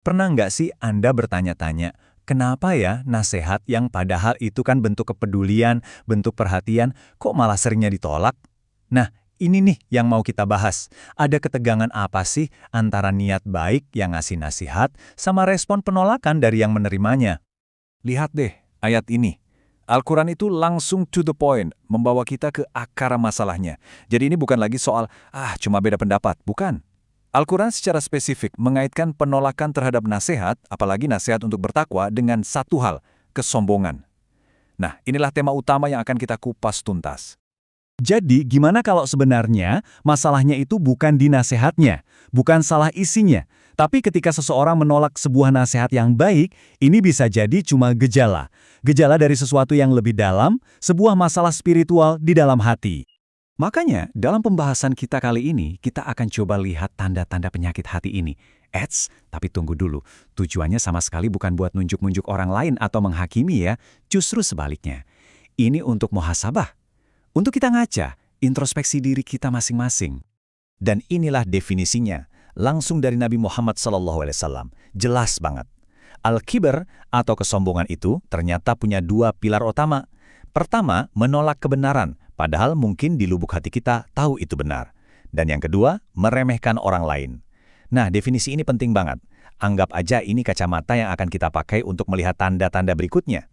Pernah nggak sih Anda bertanya-tanya, kenapa ya nasihat yang padahal itu kan bentuk kepedulian, bentuk perhatian, kok malah seringnya ditolak? Nah, ini nih yang mau kita bahas. Ada ketegangan apa sih antara niat baik yang ngasih nasihat sama respon penolakan dari yang menerimanya? Lihat deh ayat ini. Al-Quran itu langsung to the point, membawa kita ke akar masalahnya. Jadi ini bukan lagi soal, cuma beda pendapat, bukan. Al-Quran secara spesifik mengaitkan penolakan terhadap nasihat, apalagi nasihat untuk bertakwa, dengan satu hal, kesombongan. Nah, inilah tema utama yang akan kita kupas tuntas. Jadi, gimana kalau sebenarnya masalahnya itu bukan di nasihatnya, bukan salah isinya, tapi ketika seseorang menolak sebuah nasihat yang baik, ini bisa jadi cuma gejala. Gejala dari sesuatu yang lebih dalam, sebuah masalah spiritual di dalam hati. Makanya, dalam pembahasan kita kali ini, kita akan coba lihat tanda-tanda penyakit hati ini. Tapi tunggu dulu, tujuannya sama sekali bukan buat nunjuk-nunjuk orang lain atau menghakimi ya, justru sebaliknya. Ini untuk muhasabah. Untuk kita ngaca, introspeksi diri kita masing-masing. Dan inilah definisinya, langsung dari Nabi Muhammad SAW. Jelas banget. Al-Kibar atau kesombongan itu ternyata punya dua pilar utama. Pertama, menolak kebenaran, padahal mungkin di lubuk hati kita tahu itu benar. Dan yang kedua, meremehkan orang lain. Nah, definisi ini penting banget. Anggap aja ini kacamata yang akan kita pakai untuk melihat tanda-tanda berikutnya.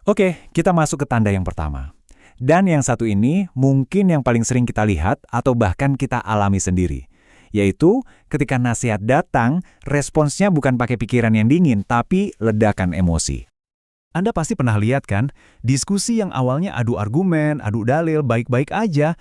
Oke, kita masuk ke tanda yang pertama. Dan yang satu ini mungkin yang paling sering kita lihat atau bahkan kita alami sendiri. Yaitu ketika nasihat datang, responsnya bukan pakai pikiran yang dingin, tapi ledakan emosi. Anda pasti pernah lihat kan, diskusi yang awalnya adu argumen, adu dalil, baik-baik aja,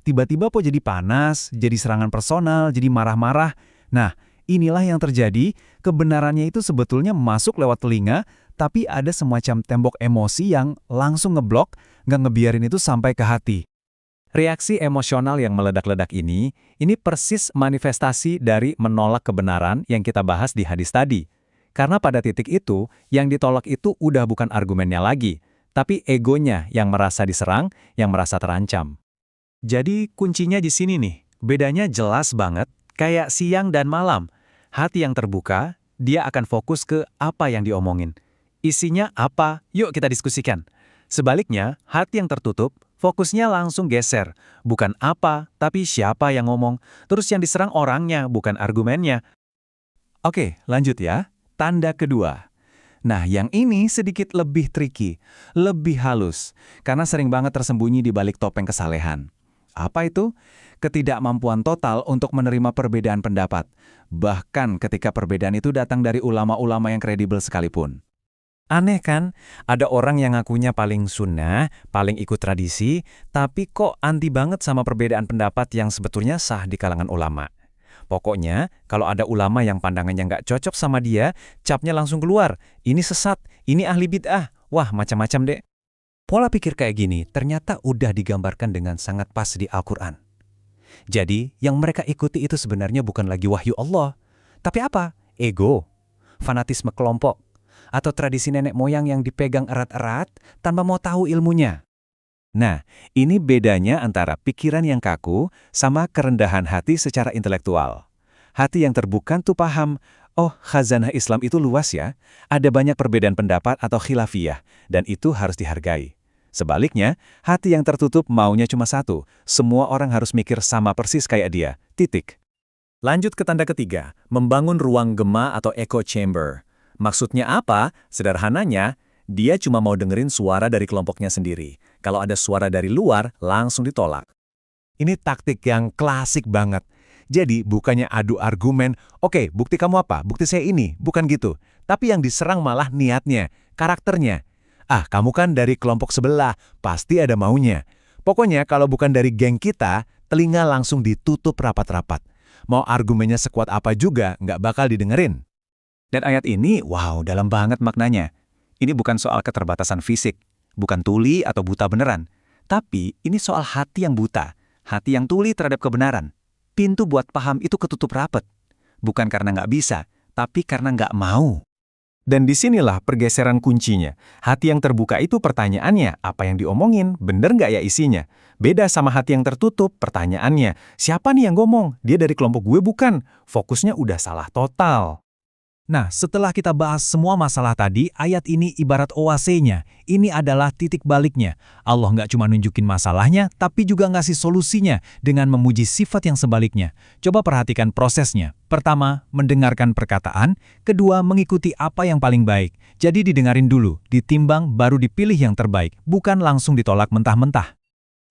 tiba-tiba kok jadi panas, jadi serangan personal, jadi marah-marah. Nah, inilah yang terjadi, kebenarannya itu sebetulnya masuk lewat telinga, tapi ada semacam tembok emosi yang langsung ngeblok, nggak ngebiarin itu sampai ke hati. Reaksi emosional yang meledak-ledak ini persis manifestasi dari menolak kebenaran yang kita bahas di hadis tadi. Karena pada titik itu, yang ditolak itu udah bukan argumennya lagi, tapi egonya yang merasa diserang, yang merasa terancam. Jadi kuncinya di sini nih, bedanya jelas banget, kayak siang dan malam. Hati yang terbuka, dia akan fokus ke apa yang diomongin. Isinya apa? Yuk kita diskusikan. Sebaliknya, hati yang tertutup, fokusnya langsung geser. Bukan apa, tapi siapa yang ngomong. Terus yang diserang orangnya, bukan argumennya. Oke, lanjut ya. Tanda kedua. Nah, yang ini sedikit lebih tricky, lebih halus, karena sering banget tersembunyi di balik topeng kesalehan. Apa itu? Ketidakmampuan total untuk menerima perbedaan pendapat, bahkan ketika perbedaan itu datang dari ulama-ulama yang kredibel sekalipun. Aneh kan? Ada orang yang ngakunya paling sunnah, paling ikut tradisi, tapi kok anti banget sama perbedaan pendapat yang sebetulnya sah di kalangan ulama. Pokoknya, kalau ada ulama yang pandangannya nggak cocok sama dia, capnya langsung keluar. Ini sesat, ini ahli bid'ah. Wah, macam-macam deh. Pola pikir kayak gini ternyata udah digambarkan dengan sangat pas di Al-Quran. Jadi, yang mereka ikuti itu sebenarnya bukan lagi wahyu Allah. Tapi apa? Ego, fanatisme kelompok, atau tradisi nenek moyang yang dipegang erat-erat tanpa mau tahu ilmunya. Nah, ini bedanya antara pikiran yang kaku sama kerendahan hati secara intelektual. Hati yang terbuka tuh paham, khazanah Islam itu luas ya, ada banyak perbedaan pendapat atau khilafiyah, dan itu harus dihargai. Sebaliknya, hati yang tertutup maunya cuma satu, semua orang harus mikir sama persis kayak dia, titik. Lanjut ke tanda ketiga, membangun ruang gema atau echo chamber. Maksudnya apa? Sederhananya, dia cuma mau dengerin suara dari kelompoknya sendiri. Kalau ada suara dari luar, langsung ditolak. Ini taktik yang klasik banget. Jadi, bukannya adu argumen, oke, bukti kamu apa? Bukti saya ini, bukan gitu. Tapi yang diserang malah niatnya, karakternya. Kamu kan dari kelompok sebelah, pasti ada maunya. Pokoknya kalau bukan dari geng kita, telinga langsung ditutup rapat-rapat. Mau argumennya sekuat apa juga, nggak bakal didengerin. Dan ayat ini, wow, dalam banget maknanya. Ini bukan soal keterbatasan fisik, bukan tuli atau buta beneran. Tapi ini soal hati yang buta, hati yang tuli terhadap kebenaran. Pintu buat paham itu ketutup rapat. Bukan karena nggak bisa, tapi karena nggak mau. Dan disinilah pergeseran kuncinya. Hati yang terbuka itu pertanyaannya, apa yang diomongin, bener nggak ya isinya? Beda sama hati yang tertutup, pertanyaannya, siapa nih yang ngomong? Dia dari kelompok gue bukan? Fokusnya udah salah total. Nah, setelah kita bahas semua masalah tadi, ayat ini ibarat oasenya. Ini adalah titik baliknya. Allah nggak cuma nunjukin masalahnya, tapi juga ngasih solusinya dengan memuji sifat yang sebaliknya. Coba perhatikan prosesnya. Pertama, mendengarkan perkataan. Kedua, mengikuti apa yang paling baik. Jadi didengarin dulu, ditimbang, baru dipilih yang terbaik. Bukan langsung ditolak mentah-mentah.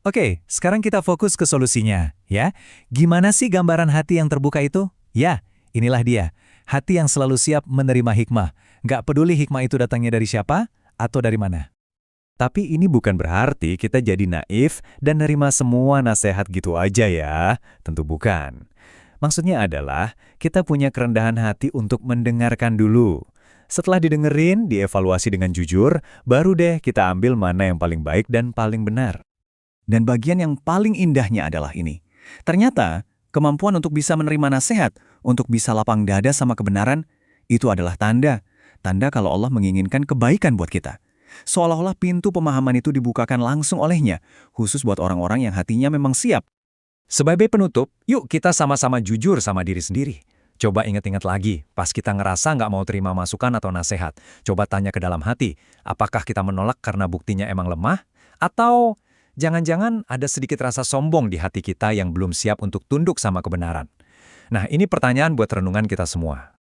Oke, sekarang kita fokus ke solusinya, ya. Gimana sih gambaran hati yang terbuka itu? Ya, inilah dia. Hati yang selalu siap menerima hikmah. Nggak peduli hikmah itu datangnya dari siapa atau dari mana. Tapi ini bukan berarti kita jadi naif dan nerima semua nasihat gitu aja ya. Tentu bukan. Maksudnya adalah kita punya kerendahan hati untuk mendengarkan dulu. Setelah didengerin, dievaluasi dengan jujur, baru deh kita ambil mana yang paling baik dan paling benar. Dan bagian yang paling indahnya adalah ini. Ternyata, kemampuan untuk bisa menerima nasihat, untuk bisa lapang dada sama kebenaran, itu adalah tanda. Tanda kalau Allah menginginkan kebaikan buat kita. Seolah-olah pintu pemahaman itu dibukakan langsung olehnya, khusus buat orang-orang yang hatinya memang siap. Sebagai penutup, yuk kita sama-sama jujur sama diri sendiri. Coba ingat-ingat lagi, pas kita ngerasa nggak mau terima masukan atau nasihat. Coba tanya ke dalam hati, apakah kita menolak karena buktinya emang lemah? Atau jangan-jangan ada sedikit rasa sombong di hati kita yang belum siap untuk tunduk sama kebenaran? Nah, ini pertanyaan buat renungan kita semua.